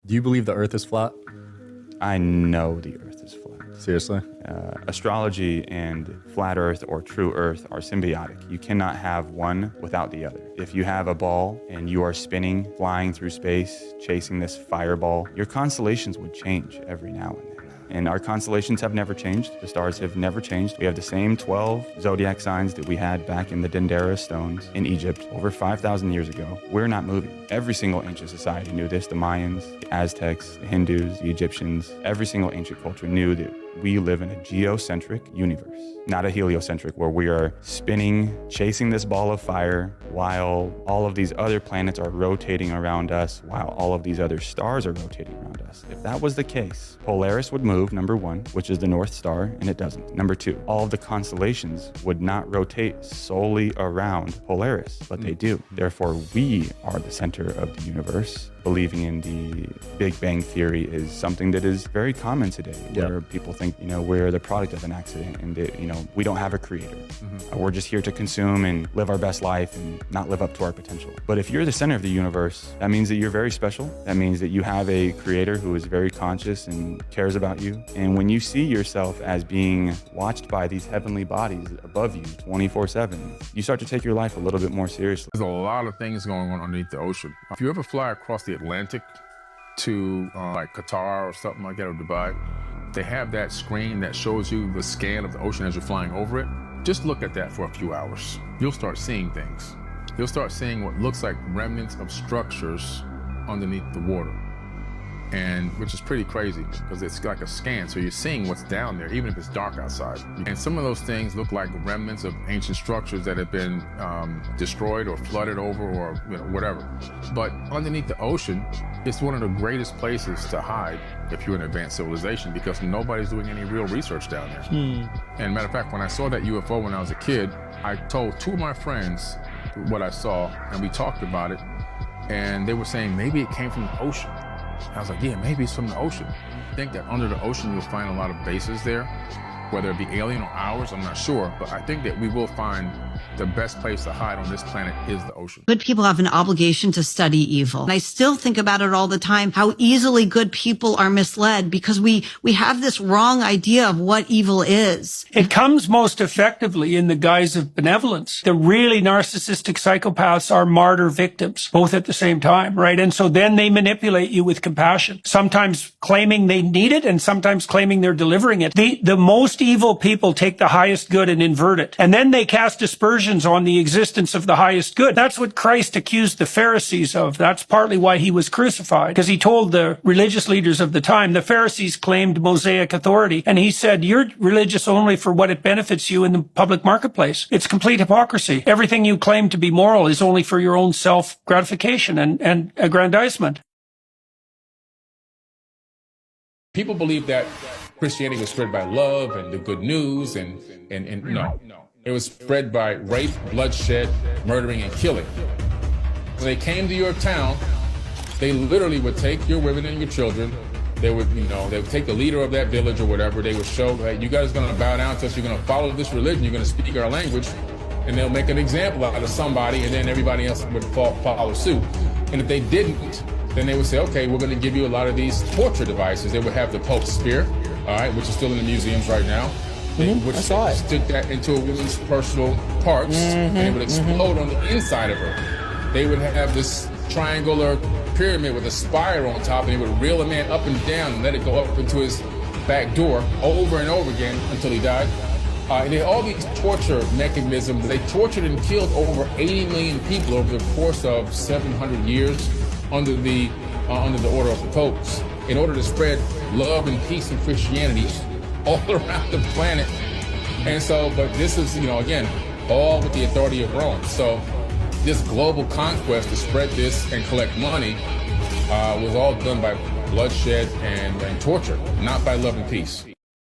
Do you believe the Earth is flat? I know the Earth is flat. Seriously? Astrology and flat Earth or true Earth are symbiotic. You cannot have one without the other. If you have a ball and you are spinning, flying through space, chasing this fireball, your constellations would change every now and then. And our constellations have never changed. The stars have never changed. We have the same 12 zodiac signs that we had back in the Dendera stones in Egypt over 5,000 years ago. We're not moving. Every single ancient society knew this. The Mayans, the Aztecs, the Hindus, the Egyptians, every single ancient culture knew that we live in a geocentric universe, not a heliocentric where we are spinning, chasing this ball of fire while all of these other planets are rotating around us, while all of these other stars are rotating around us. If that was the case, Polaris would move, number one, which is the North Star, and it doesn't. Number two, all of the constellations would not rotate solely around Polaris, but they do. Therefore, we are the center of the universe. Believing in the Big Bang Theory is something that is very common today, where people think, we're the product of an accident and that, we don't have a creator. We're just here to consume and live our best life and not live up to our potential. But if you're the center of the universe, that means that you're very special. That means that you have a creator who is very conscious and cares about you. And when you see yourself as being watched by these heavenly bodies above you 24/7, you start to take your life a little bit more seriously. There's a lot of things going on underneath the ocean. If you ever fly across the Atlantic to like Qatar or something like that, or Dubai, they have that screen that shows you the scan of the ocean as you're flying over it. Just look at that for a few hours. You'll start seeing things. You'll start seeing what looks like remnants of structures underneath the water, and which is pretty crazy because it's like a scan. So you're seeing what's down there, even if it's dark outside. And some of those things look like remnants of ancient structures that have been destroyed or flooded over or whatever. But underneath the ocean, it's one of the greatest places to hide if you're an advanced civilization, because nobody's doing any real research down there. And matter of fact, when I saw that UFO when I was a kid, I told two of my friends what I saw, and we talked about it, and they were saying maybe it came from the ocean. I was like, yeah, maybe it's from the ocean. I think that under the ocean, you'll find a lot of bases there, whether it be alien or ours, I'm not sure. But I think that we will find the best place to hide on this planet is the ocean. Good people have an obligation to study evil. And I still think about it all the time, how easily good people are misled because we have this wrong idea of what evil is. It comes most effectively in the guise of benevolence. The really narcissistic psychopaths are martyr victims, both at the same time, right? And so then they manipulate you with compassion, sometimes claiming they need it and sometimes claiming they're delivering it. The most evil people take the highest good and invert it. And then they cast aspersions on the existence of the highest good. That's what Christ accused the Pharisees of. That's partly why he was crucified, because he told the religious leaders of the time, the Pharisees claimed Mosaic authority, and he said, you're religious only for what it benefits you in the public marketplace. It's complete hypocrisy. Everything you claim to be moral is only for your own self-gratification and aggrandizement. People believe that Christianity was spread by love and the good news, and no. It was spread by rape, bloodshed, murdering, and killing. When they came to your town, they literally would take your women and your children. They would, they would take the leader of that village or whatever. They would show, hey, you guys are going to bow down to us. You're going to follow this religion. You're going to speak our language. And they'll make an example out of somebody, and then everybody else would follow suit. And if they didn't, then they would say, okay, we're going to give you a lot of these torture devices. They would have the Pope's spear, all right, which is still in the museums right now. They would stick that into a woman's personal parts, and it would explode on the inside of her. They would have this triangular pyramid with a spire on top, and they would reel a man up and down and let it go up into his back door over and over again until he died. And they had all these torture mechanisms. They tortured and killed over 80 million people over the course of 700 years under the order of the popes, in order to spread love and peace and Christianity all around the planet. And so, but this is, again, all with the authority of Rome. So this global conquest to spread this and collect money was all done by bloodshed and torture, not by love and peace.